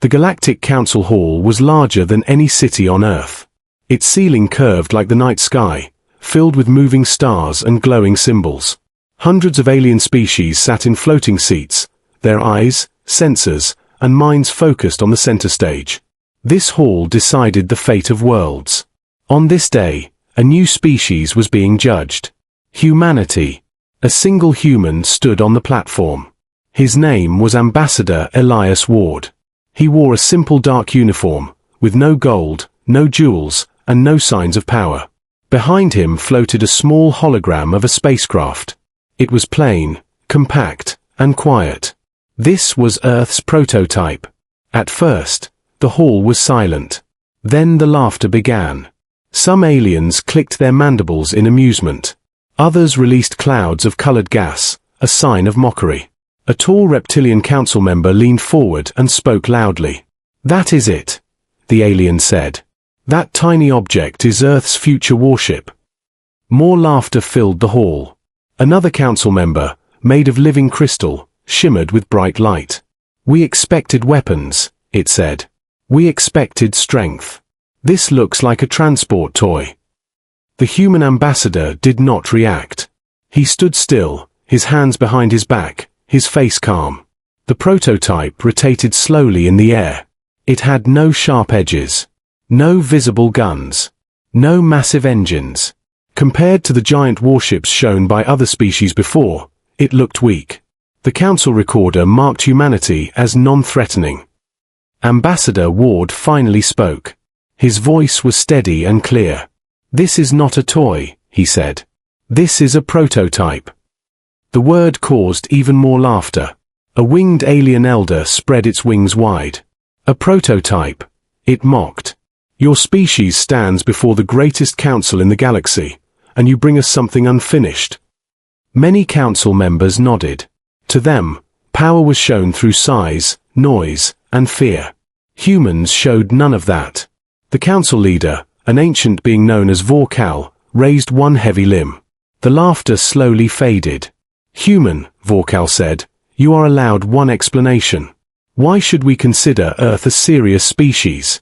The Galactic Council Hall was larger than any city on Earth. Its ceiling curved like the night sky, filled with moving stars and glowing symbols. Hundreds of alien species sat in floating seats, their eyes, sensors, and minds focused on the center stage. This hall decided the fate of worlds. On this day, a new species was being judged. Humanity. A single human stood on the platform. His name was Ambassador Elias Ward. He wore a simple dark uniform, with no gold, no jewels, and no signs of power. Behind him floated a small hologram of a spacecraft. It was plain, compact, and quiet. This was Earth's prototype. At first, the hall was silent. Then the laughter began. Some aliens clicked their mandibles in amusement. Others released clouds of colored gas, a sign of mockery. A tall reptilian council member leaned forward and spoke loudly. "That is it," the alien said. "That tiny object is Earth's future warship." More laughter filled the hall. Another council member, made of living crystal, shimmered with bright light. "We expected weapons," it said. "We expected strength. This looks like a transport toy." The human ambassador did not react. He stood still, his hands behind his back, his face calm. The prototype rotated slowly in the air. It had no sharp edges, no visible guns, no massive engines. Compared to the giant warships shown by other species before, it looked weak. The council recorder marked humanity as non-threatening. Ambassador Ward finally spoke. His voice was steady and clear. "This is not a toy," he said. "This is a prototype." The word caused even more laughter. A winged alien elder spread its wings wide. "A prototype," it mocked. "Your species stands before the greatest council in the galaxy, and you bring us something unfinished." Many council members nodded. To them, power was shown through size, noise, and fear. Humans showed none of that. The council leader, an ancient being known as Vorkal, raised one heavy limb. The laughter slowly faded. "Human," Vorkal said, "you are allowed one explanation. Why should we consider Earth a serious species?"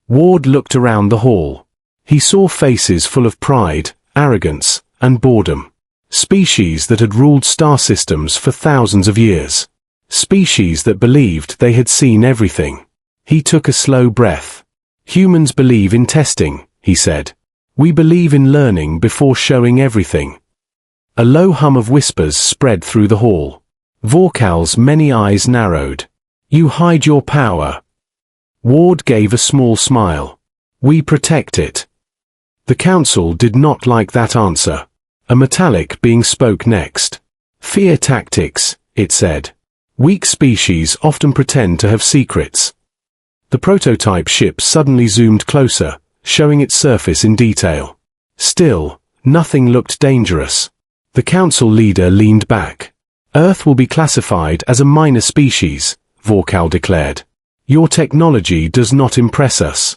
Ward looked around the hall. He saw faces full of pride, arrogance, and boredom. Species that had ruled star systems for thousands of years. Species that believed they had seen everything. He took a slow breath. "Humans believe in testing," he said. "We believe in learning before showing everything." A low hum of whispers spread through the hall. Vorkal's many eyes narrowed. "You hide your power." Ward gave a small smile. "We protect it." The council did not like that answer. A metallic being spoke next. "Fear tactics," it said. "Weak species often pretend to have secrets." The prototype ship suddenly zoomed closer, showing its surface in detail. Still, nothing looked dangerous. The council leader leaned back. "Earth will be classified as a minor species," Vorkal declared. "Your technology does not impress us."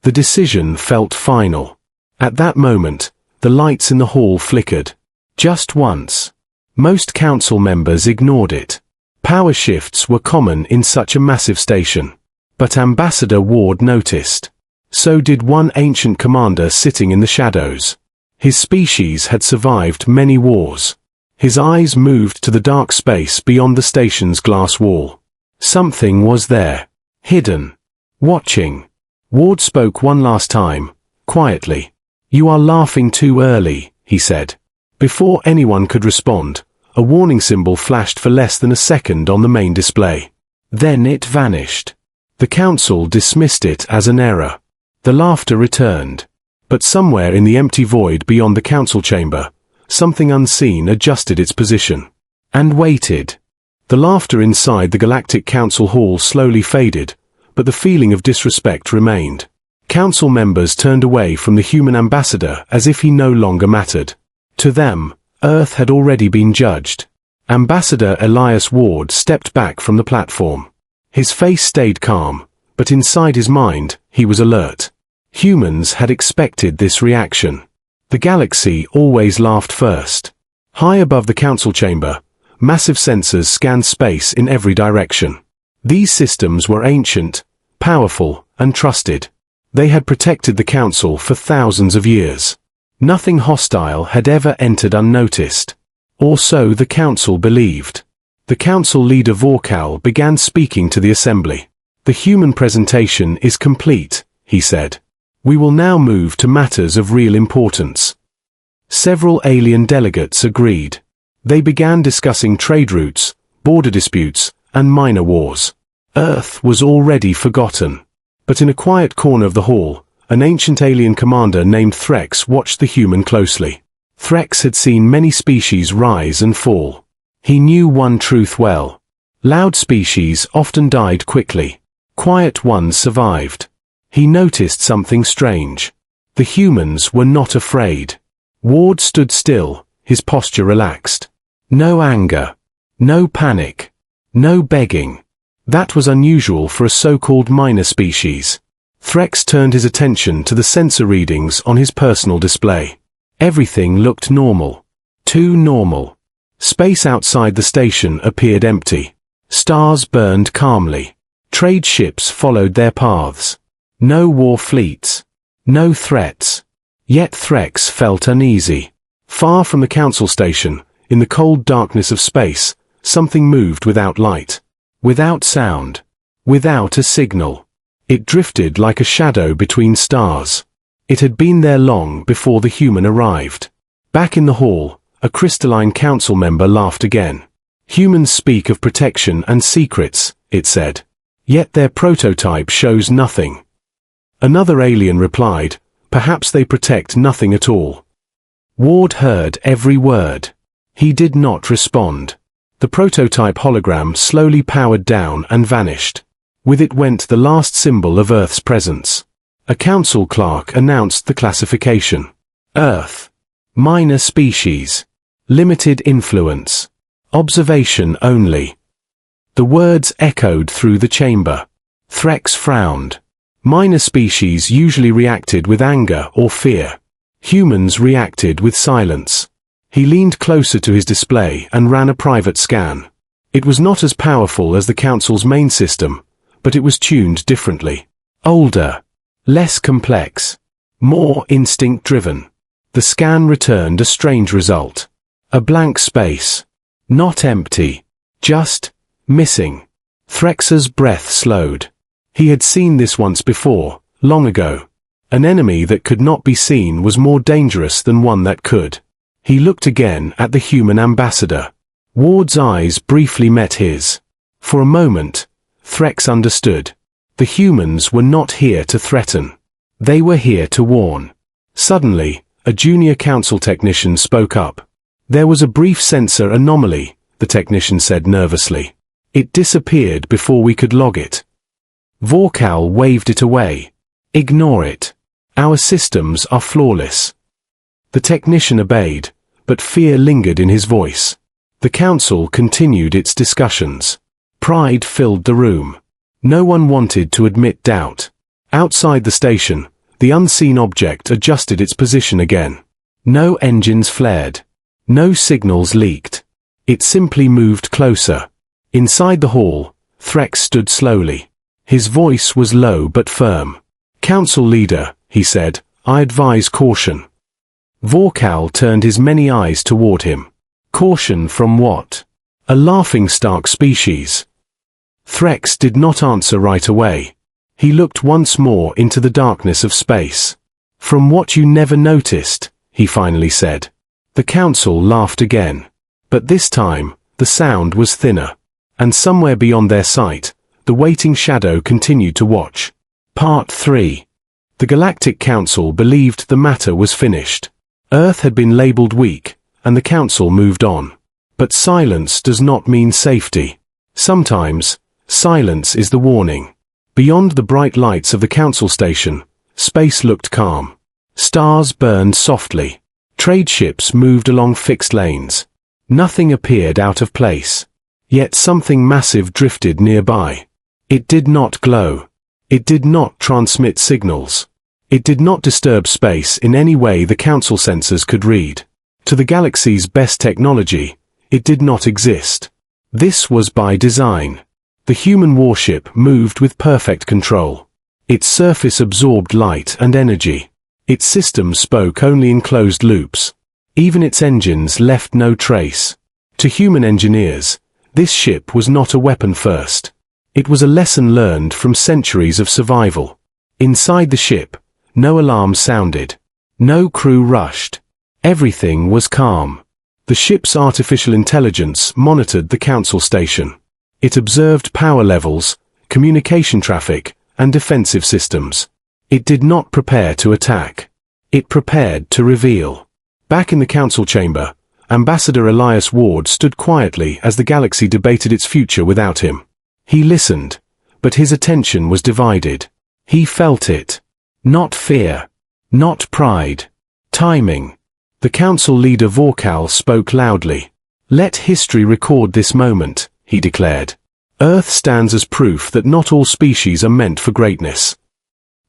The decision felt final. At that moment, the lights in the hall flickered. Just once. Most council members ignored it. Power shifts were common in such a massive station. But Ambassador Ward noticed. So did one ancient commander sitting in the shadows. His species had survived many wars. His eyes moved to the dark space beyond the station's glass wall. Something was there, hidden, watching. Ward spoke one last time, quietly. "You are laughing too early," he said. Before anyone could respond, a warning symbol flashed for less than a second on the main display. Then it vanished. The council dismissed it as an error. The laughter returned. But somewhere in the empty void beyond the council chamber, something unseen adjusted its position. And waited. The laughter inside the Galactic Council hall slowly faded, but the feeling of disrespect remained. Council members turned away from the human ambassador as if he no longer mattered. To them, Earth had already been judged. Ambassador Elias Ward stepped back from the platform. His face stayed calm, but inside his mind, he was alert. Humans had expected this reaction. The galaxy always laughed first. High above the council chamber, massive sensors scanned space in every direction. These systems were ancient, powerful, and trusted. They had protected the Council for thousands of years. Nothing hostile had ever entered unnoticed. Or so the Council believed. The Council leader Vorkal began speaking to the Assembly. "The human presentation is complete," he said. "We will now move to matters of real importance." Several alien delegates agreed. They began discussing trade routes, border disputes, and minor wars. Earth was already forgotten. But in a quiet corner of the hall, an ancient alien commander named Threx watched the human closely. Threx had seen many species rise and fall. He knew one truth well. Loud species often died quickly. Quiet ones survived. He noticed something strange. The humans were not afraid. Ward stood still, his posture relaxed. No anger. No panic. No begging. That was unusual for a so-called minor species. Threx turned his attention to the sensor readings on his personal display. Everything looked normal. Too normal. Space outside the station appeared empty. Stars burned calmly. Trade ships followed their paths. No war fleets. No threats. Yet Threx felt uneasy. Far from the Council station, in the cold darkness of space, something moved without light. Without sound. Without a signal. It drifted like a shadow between stars. It had been there long before the human arrived. Back in the hall, a crystalline council member laughed again. "Humans speak of protection and secrets," it said. "Yet their prototype shows nothing." Another alien replied, "Perhaps they protect nothing at all." Ward heard every word. He did not respond. The prototype hologram slowly powered down and vanished. With it went the last symbol of Earth's presence. A council clerk announced the classification. Earth. Minor species. Limited influence. Observation only. The words echoed through the chamber. Threx frowned. Minor species usually reacted with anger or fear. Humans reacted with silence. He leaned closer to his display and ran a private scan. It was not as powerful as the Council's main system, but it was tuned differently. Older. Less complex. More instinct-driven. The scan returned a strange result. A blank space. Not empty. Just missing. Threx's breath slowed. He had seen this once before, long ago. An enemy that could not be seen was more dangerous than one that could. He looked again at the human ambassador. Ward's eyes briefly met his. For a moment, Threx understood. The humans were not here to threaten. They were here to warn. Suddenly, a junior council technician spoke up. "There was a brief sensor anomaly," the technician said nervously. "It disappeared before we could log it." Vorkal waved it away. "Ignore it. Our systems are flawless." The technician obeyed, but fear lingered in his voice. The council continued its discussions. Pride filled the room. No one wanted to admit doubt. Outside the station, the unseen object adjusted its position again. No engines flared. No signals leaked. It simply moved closer. Inside the hall, Threx stood slowly. His voice was low but firm. "Council leader," he said, "I advise caution." Vorkal turned his many eyes toward him. Caution from what? A laughing-stock species. Threx did not answer right away. He looked once more into the darkness of space. "From what you never noticed," he finally said. The council laughed again. But this time, the sound was thinner. And somewhere beyond their sight, the waiting shadow continued to watch. Part 3. The Galactic Council believed the matter was finished. Earth had been labeled weak, and the Council moved on. But silence does not mean safety. Sometimes, silence is the warning. Beyond the bright lights of the Council station, space looked calm. Stars burned softly. Trade ships moved along fixed lanes. Nothing appeared out of place. Yet something massive drifted nearby. It did not glow. It did not transmit signals. It did not disturb space in any way the Council sensors could read. To the galaxy's best technology, it did not exist. This was by design. The human warship moved with perfect control. Its surface absorbed light and energy. Its systems spoke only in closed loops. Even its engines left no trace. To human engineers, this ship was not a weapon first. It was a lesson learned from centuries of survival. Inside the ship, no alarm sounded. No crew rushed. Everything was calm. The ship's artificial intelligence monitored the council station. It observed power levels, communication traffic, and defensive systems. It did not prepare to attack. It prepared to reveal. Back in the council chamber, Ambassador Elias Ward stood quietly as the galaxy debated its future without him. He listened, but his attention was divided. He felt it. Not fear. Not pride. Timing. The council leader Vorkal spoke loudly. "Let history record this moment," he declared. "Earth stands as proof that not all species are meant for greatness."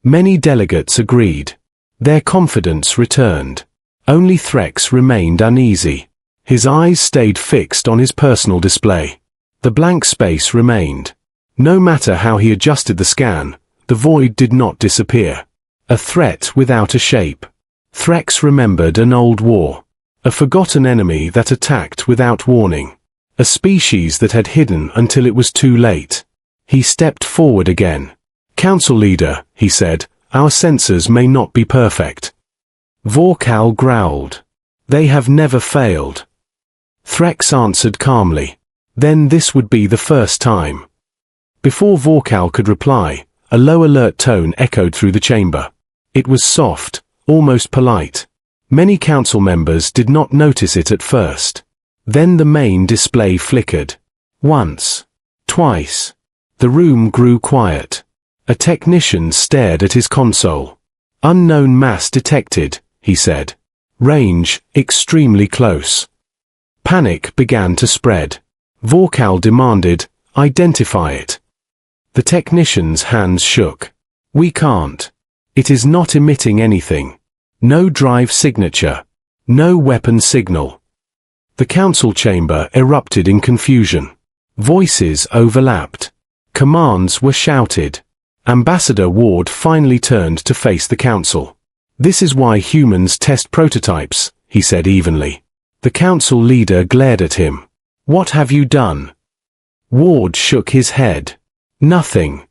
Many delegates agreed. Their confidence returned. Only Threx remained uneasy. His eyes stayed fixed on his personal display. The blank space remained. No matter how he adjusted the scan, the void did not disappear. A threat without a shape. Threx remembered an old war. A forgotten enemy that attacked without warning. A species that had hidden until it was too late. He stepped forward again. "Council leader," he said, "our sensors may not be perfect." Vorkal growled. "They have never failed." Threx answered calmly. Then this would be the first time. Before Vorkal could reply, a low alert tone echoed through the chamber. It was soft, almost polite. Many council members did not notice it at first. Then the main display flickered. Once. Twice. The room grew quiet. A technician stared at his console. "Unknown mass detected," he said. "Range, extremely close." Panic began to spread. Vorkal demanded, "Identify it." The technician's hands shook. "We can't. It is not emitting anything. No drive signature. No weapon signal." The council chamber erupted in confusion. Voices overlapped. Commands were shouted. Ambassador Ward finally turned to face the council. "This is why humans test prototypes," he said evenly. The council leader glared at him. "What have you done?" Ward shook his head. "Nothing."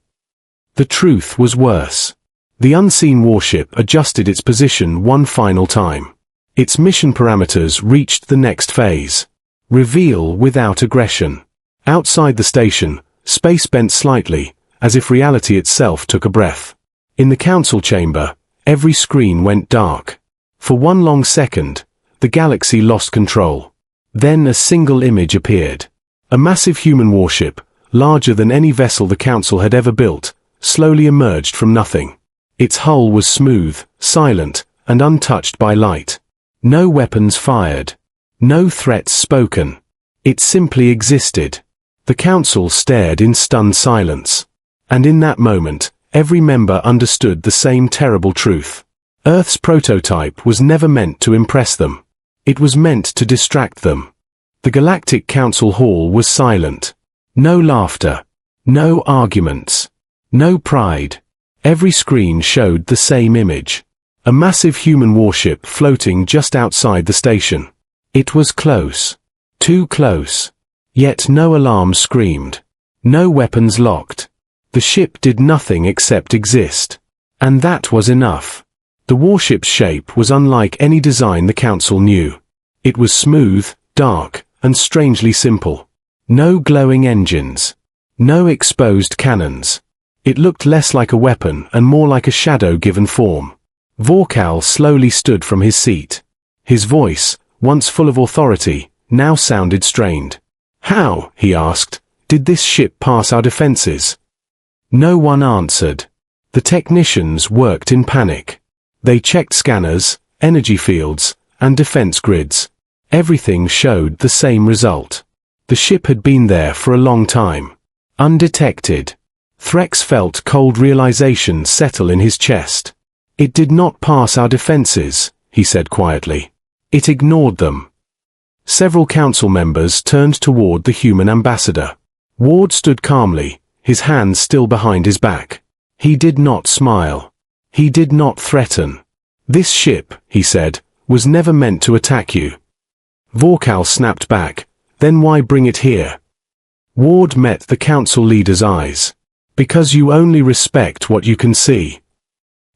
The truth was worse. The unseen warship adjusted its position one final time. Its mission parameters reached the next phase. Reveal without aggression. Outside the station, space bent slightly, as if reality itself took a breath. In the council chamber, every screen went dark. For one long second, the galaxy lost control. Then a single image appeared. A massive human warship, larger than any vessel the council had ever built, slowly emerged from nothing. Its hull was smooth, silent, and untouched by light. No weapons fired. No threats spoken. It simply existed. The council stared in stunned silence. And in that moment, every member understood the same terrible truth. Earth's prototype was never meant to impress them. It was meant to distract them. The Galactic Council hall was silent. No laughter. No arguments. No pride. Every screen showed the same image. A massive human warship floating just outside the station. It was close. Too close. Yet no alarm screamed. No weapons locked. The ship did nothing except exist. And that was enough. The warship's shape was unlike any design the council knew. It was smooth, dark, and strangely simple. No glowing engines. No exposed cannons. It looked less like a weapon and more like a shadow given form. Vorkal slowly stood from his seat. His voice, once full of authority, now sounded strained. "How," he asked, "did this ship pass our defenses?" No one answered. The technicians worked in panic. They checked scanners, energy fields, and defense grids. Everything showed the same result. The ship had been there for a long time. Undetected. Threx felt cold realization settle in his chest. "It did not pass our defenses," he said quietly. "It ignored them." Several council members turned toward the human ambassador. Ward stood calmly, his hands still behind his back. He did not smile. He did not threaten. This ship, he said, was never meant to attack you. Vorkal snapped back. Then why bring it here? Ward met the council leader's eyes. Because you only respect what you can see.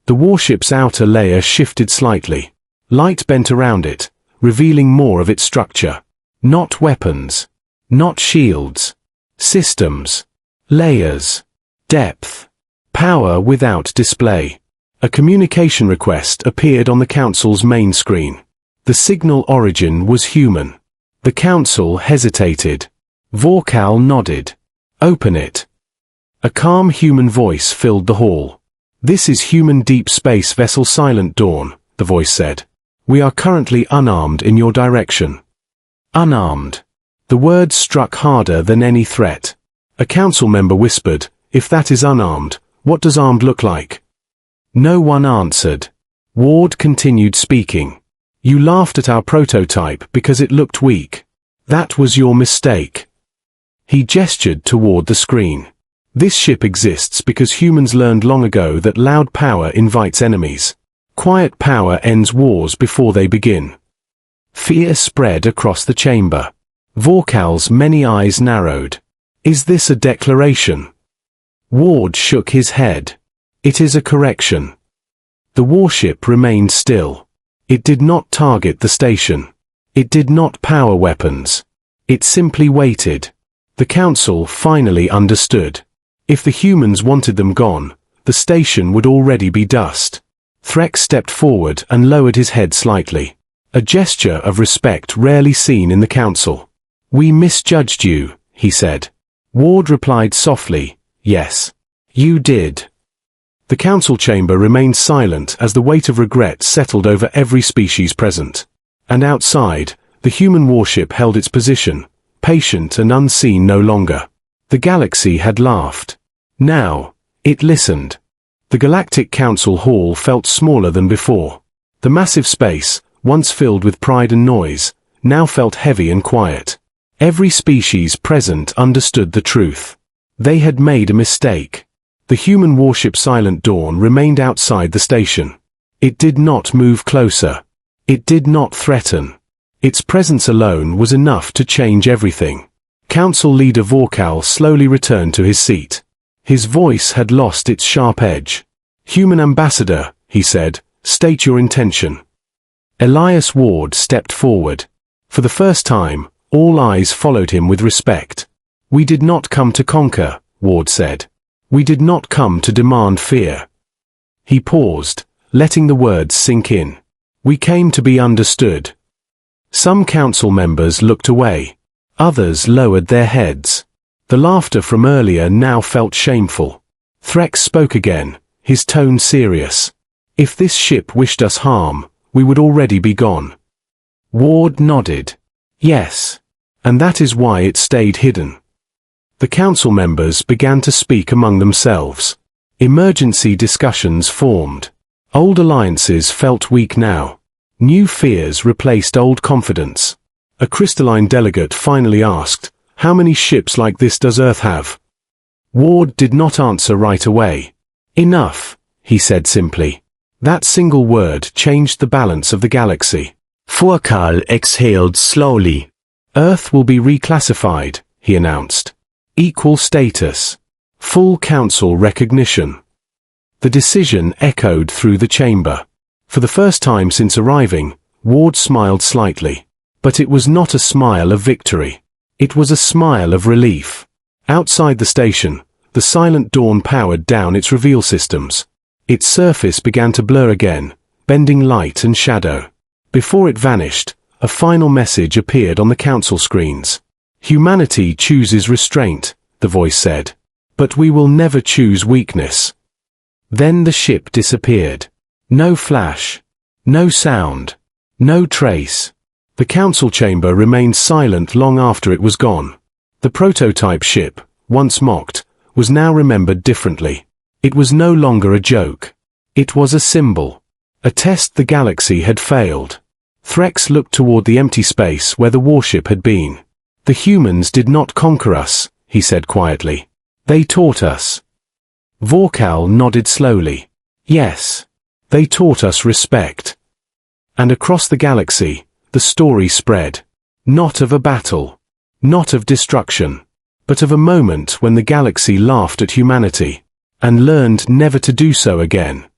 The warship's outer layer shifted slightly. Light bent around it, revealing more of its structure. Not weapons. Not shields. Systems. Layers. Depth. Power without display. A communication request appeared on the council's main screen. The signal origin was human. The council hesitated. Vorkal nodded. Open it. A calm human voice filled the hall. This is human deep space vessel Silent Dawn, the voice said. We are currently unarmed in your direction. Unarmed. The words struck harder than any threat. A council member whispered, if that is unarmed, what does armed look like? No one answered. Ward continued speaking. You laughed at our prototype because it looked weak. That was your mistake. He gestured toward the screen. This ship exists because humans learned long ago that loud power invites enemies. Quiet power ends wars before they begin. Fear spread across the chamber. Vorkal's many eyes narrowed. Is this a declaration? Ward shook his head. It is a correction. The warship remained still. It did not target the station. It did not power weapons. It simply waited. The council finally understood. If the humans wanted them gone, the station would already be dust. Threx stepped forward and lowered his head slightly. A gesture of respect rarely seen in the council. We misjudged you, he said. Ward replied softly, yes. You did. The council chamber remained silent as the weight of regret settled over every species present. And outside, the human warship held its position, patient and unseen no longer. The galaxy had laughed. Now, it listened. The Galactic Council hall felt smaller than before. The massive space, once filled with pride and noise, now felt heavy and quiet. Every species present understood the truth. They had made a mistake. The human warship Silent Dawn remained outside the station. It did not move closer. It did not threaten. Its presence alone was enough to change everything. Council leader Vorkal slowly returned to his seat. His voice had lost its sharp edge. Human ambassador, he said, state your intention. Elias Ward stepped forward. For the first time, all eyes followed him with respect. We did not come to conquer, Ward said. We did not come to demand fear. He paused, letting the words sink in. We came to be understood. Some council members looked away. Others lowered their heads. The laughter from earlier now felt shameful. Threx spoke again, his tone serious. If this ship wished us harm, we would already be gone. Ward nodded. Yes. And that is why it stayed hidden. The council members began to speak among themselves. Emergency discussions formed. Old alliances felt weak now. New fears replaced old confidence. A crystalline delegate finally asked, how many ships like this does Earth have? Ward did not answer right away. Enough, he said simply. That single word changed the balance of the galaxy. Vorkal exhaled slowly. Earth will be reclassified, he announced. Equal status. Full council recognition. The decision echoed through the chamber. For the first time since arriving, Ward smiled slightly. But it was not a smile of victory. It was a smile of relief. Outside the station, the Silent Dawn powered down its reveal systems. Its surface began to blur again, bending light and shadow. Before it vanished, a final message appeared on the council screens. Humanity chooses restraint, the voice said. But we will never choose weakness. Then the ship disappeared. No flash. No sound. No trace. The council chamber remained silent long after it was gone. The prototype ship, once mocked, was now remembered differently. It was no longer a joke. It was a symbol. A test the galaxy had failed. Threx looked toward the empty space where the warship had been. The humans did not conquer us, he said quietly. They taught us. Vorkal nodded slowly. Yes. They taught us respect. And across the galaxy, the story spread. Not of a battle. Not of destruction. But of a moment when the galaxy laughed at humanity. And learned never to do so again.